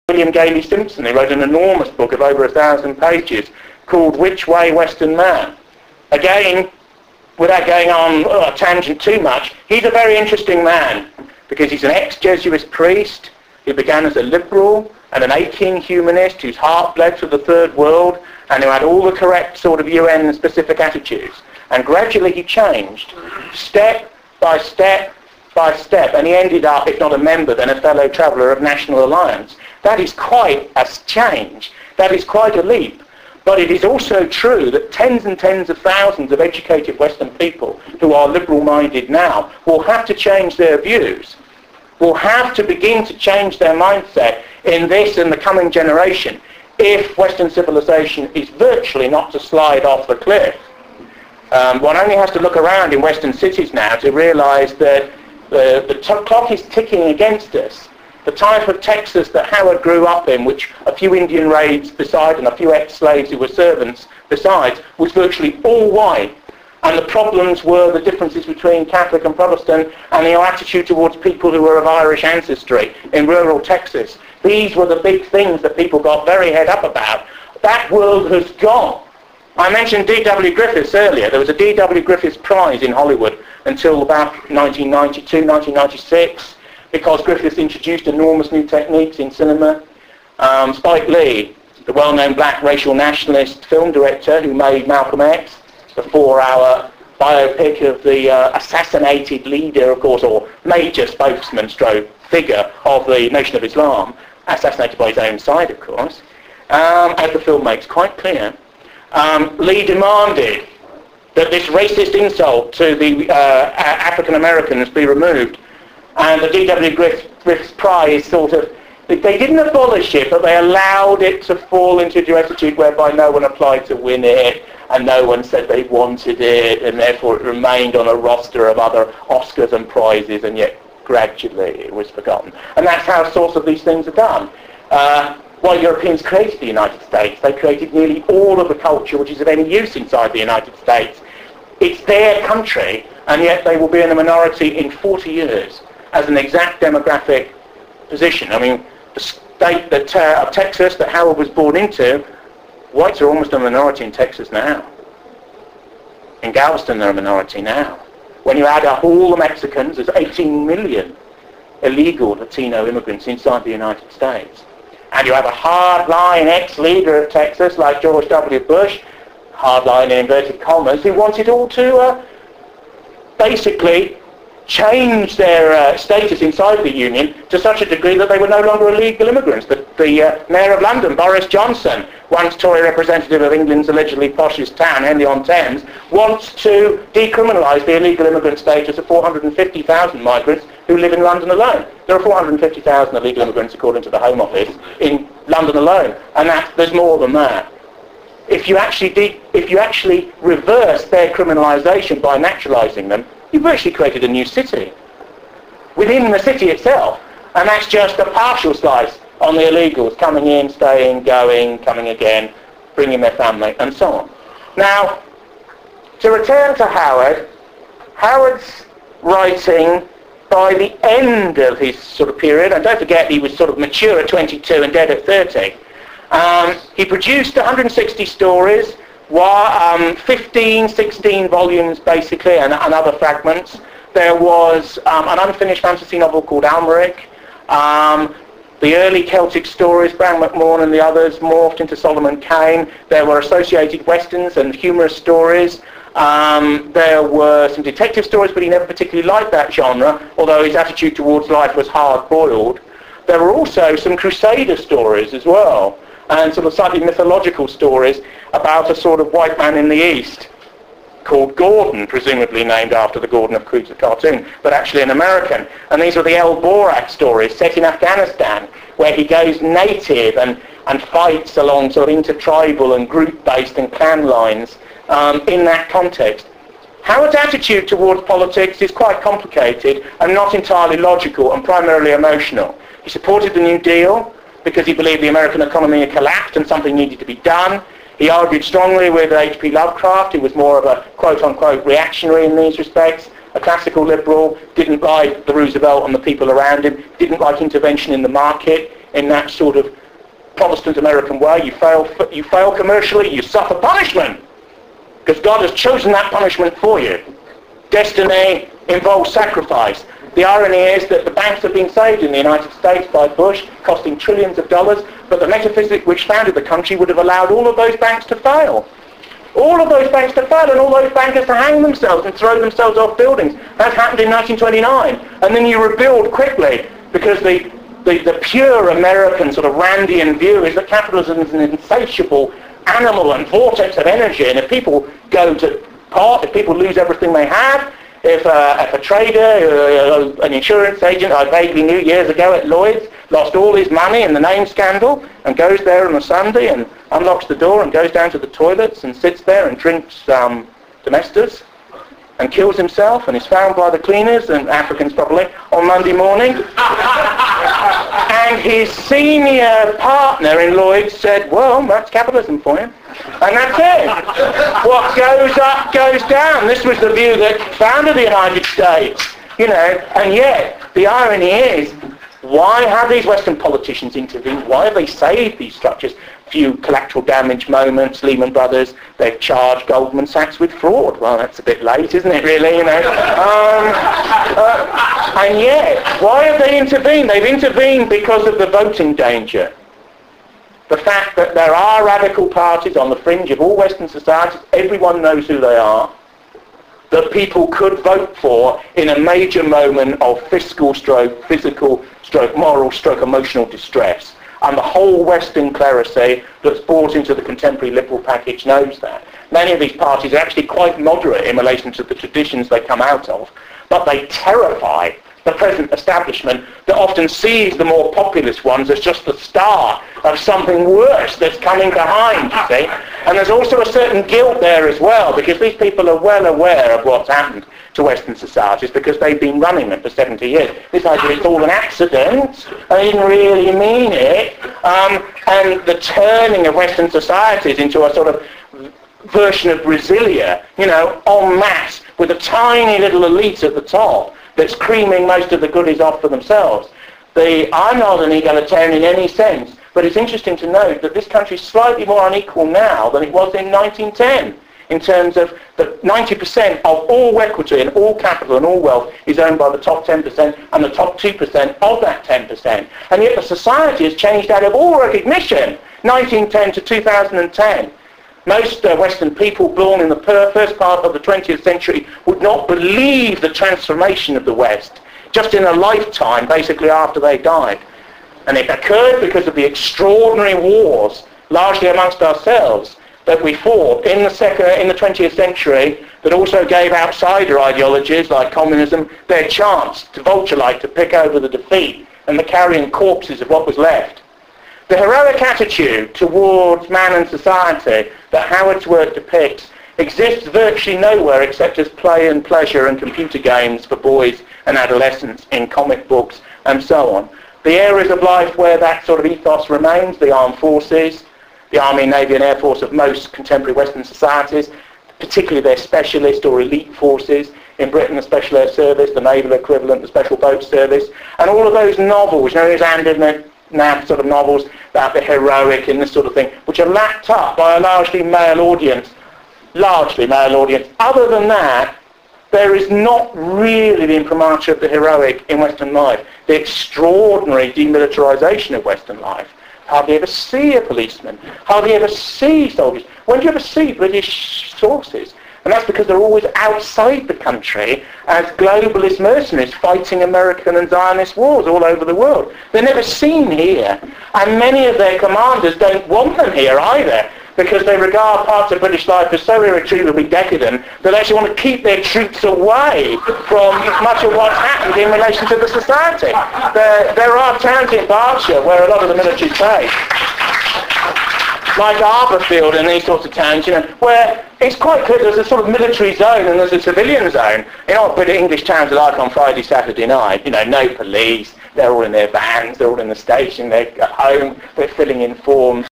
William Gailey Simpson, who wrote an enormous book of over 1,000 pages called Which Way, Western Man? Again, without going on a tangent too much, he's a very interesting man because he's an ex-Jesuit priest who began as a liberal and an aching humanist whose heart bled for the third world and who had all the correct sort of UN-specific attitudes. And gradually he changed, step by step by step, and he ended up, if not a member, then a fellow traveller of National Alliance. That is quite a change. That is quite a leap. But it is also true that tens and tens of thousands of educated Western people who are liberal-minded now will have to change their views, will have to begin to change their mindset in this and the coming generation if Western civilization is virtually not to slide off the cliff. One only has to look around in Western cities now to realise that the clock is ticking against us. The type of Texas that Howard grew up in, which a few Indian raids beside and a few ex-slaves who were servants besides, was virtually all white. And the problems were the differences between Catholic and Protestant and the attitude towards people who were of Irish ancestry in rural Texas. These were the big things that people got very head up about. That world has gone. I mentioned D.W. Griffiths earlier. There was a D.W. Griffiths Prize in Hollywood until about 1992, 1996, because Griffiths introduced enormous new techniques in cinema. Spike Lee, the well-known black racial nationalist film director who made Malcolm X, the 4-hour biopic of the assassinated leader, of course, or major spokesman stroke figure of the Nation of Islam, assassinated by his own side, of course, as the film makes quite clear. Lee demanded that this racist insult to the African Americans be removed, and the D.W. Griffiths Prize sort of, they didn't abolish it, but they allowed it to fall into a attitude whereby no one applied to win it, and no one said they wanted it, and therefore it remained on a roster of other Oscars and prizes, and yet gradually it was forgotten. And that's how sorts of these things are done. While Europeans created the United States, they created nearly all of the culture which is of any use inside the United States. It's their country, and yet they will be in a minority in 40 years as an exact demographic position. I mean, the state that, of Texas that Howard was born into, whites are almost a minority in Texas now. In Galveston, they're a minority now. When you add up all the Mexicans, there's 18 million illegal Latino immigrants inside the United States. And you have a hardline ex-leader of Texas like George W. Bush, hardline in inverted commas, who wanted all to basically change their status inside the Union to such a degree that they were no longer illegal immigrants. The Mayor of London, Boris Johnson, once Tory representative of England's allegedly poshest town, Henley-on-Thames, wants to decriminalise the illegal immigrant status of 450,000 migrants who live in London alone. There are 450,000 illegal immigrants, according to the Home Office, in London alone, and there's more than that. If you actually reverse their criminalisation by naturalising them, you've virtually created a new city within the city itself, and that's just a partial slice on the illegals coming in, staying, going, coming again, bringing their family, and so on. Now, to return to Howard, Howard's writing by the end of his sort of period, and don't forget he was sort of mature at 22 and dead at 30, he produced 160 stories, 15, 16 volumes basically, and other fragments. There was an unfinished fantasy novel called Almeric. The early Celtic stories, Bran McMahon and the others, morphed into Solomon Kane. There were associated westerns and humorous stories. There were some detective stories, but he never particularly liked that genre, although his attitude towards life was hard-boiled. There were also some crusader stories as well, and sort of slightly mythological stories about a sort of white man in the East called Gordon, presumably named after the Gordon of Crusoe cartoon, but actually an American. And these were the El Borak stories set in Afghanistan, where he goes native and fights along sort of intertribal and group-based and clan lines in that context. Howard's attitude towards politics is quite complicated and not entirely logical and primarily emotional. He supported the New Deal because he believed the American economy had collapsed and something needed to be done. He argued strongly with H.P. Lovecraft, who was more of a quote-unquote reactionary in these respects, a classical liberal, didn't like the Roosevelt and the people around him, didn't like intervention in the market. in that sort of Protestant American way. You fail commercially, you suffer punishment, because God has chosen that punishment for you. Destiny involves sacrifice. The irony is that the banks have been saved in the United States by Bush, costing trillions of dollars, but the metaphysic which founded the country would have allowed all of those banks to fail. All of those banks to fail, and all those bankers to hang themselves and throw themselves off buildings. That happened in 1929. And then you rebuild quickly, because the pure American sort of Randian view is that capitalism is an insatiable animal and vortex of energy, and if people go to pot, if people lose everything they have, if a trader, an insurance agent I vaguely knew years ago at Lloyd's, lost all his money in the name scandal and goes there on a Sunday and unlocks the door and goes down to the toilets and sits there and drinks Domestos and kills himself and is found by the cleaners, and Africans probably, on Monday morning. And his senior partner in Lloyd's said, well, that's capitalism for you. And that's it. What goes up goes down. This was the view that founded the United States. And yet, the irony is, why have these Western politicians intervened? Why have they saved these structures? Few collateral damage moments, Lehman Brothers, they've charged Goldman Sachs with fraud. Well, that's a bit late, isn't it, really? And yet, why have they intervened? They've intervened because of the voting danger. The fact that there are radical parties on the fringe of all Western societies, everyone knows who they are, that people could vote for in a major moment of fiscal stroke, physical stroke, moral stroke, emotional distress. And the whole Western clerisy that's bought into the contemporary liberal package knows that. Many of these parties are actually quite moderate in relation to the traditions they come out of, but they terrify the present establishment that often sees the more populist ones as just the start of something worse that's coming behind, you see. And there's also a certain guilt there as well, because these people are well aware of what's happened to Western societies because they've been running them for 70 years. This idea it's all an accident, they didn't really mean it, and the turning of Western societies into a sort of version of Brasilia, en masse, with a tiny little elite at the top that's creaming most of the goodies off for themselves. I'm not an egalitarian in any sense, but it's interesting to note that this country is slightly more unequal now than it was in 1910, in terms of that 90% of all equity and all capital and all wealth is owned by the top 10% and the top 2% of that 10%. And yet the society has changed out of all recognition, 1910 to 2010. Most Western people born in the first part of the 20th century would not believe the transformation of the West, just in a lifetime, basically after they died. And it occurred because of the extraordinary wars, largely amongst ourselves, that we fought in the 20th century, that also gave outsider ideologies like communism their chance to vulture-like to pick over the defeat and the carrion corpses of what was left. The heroic attitude towards man and society that Howard's work depicts exists virtually nowhere except as play and pleasure and computer games for boys and adolescents in comic books and so on. The areas of life where that sort of ethos remains, the armed forces, the Army, Navy and Air Force of most contemporary Western societies, particularly their specialist or elite forces, in Britain the Special Air Service, the naval equivalent, the Special Boat Service, and all of those novels, those Nab sort of novels about the heroic and this sort of thing, which are lapped up by a largely male audience. Other than that, there is not really the imprimatur of the heroic in Western life. The extraordinary demilitarization of Western life. Hardly ever see a policeman. Hardly ever see soldiers. When do you ever see British sources? And that's because they're always outside the country as globalist mercenaries fighting American and Zionist wars all over the world. They're never seen here. And many of their commanders don't want them here either, because they regard parts of British life as so irretrievably decadent that they actually want to keep their troops away from much of what's happened in relation to the society. There are towns in Berkshire where a lot of the military stay, like Arborfield and these sorts of towns, where it's quite clear there's a sort of military zone and there's a civilian zone. What British English towns are like on Friday, Saturday night. No police, they're all in their vans, they're all in the station, they're at home, they're filling in forms.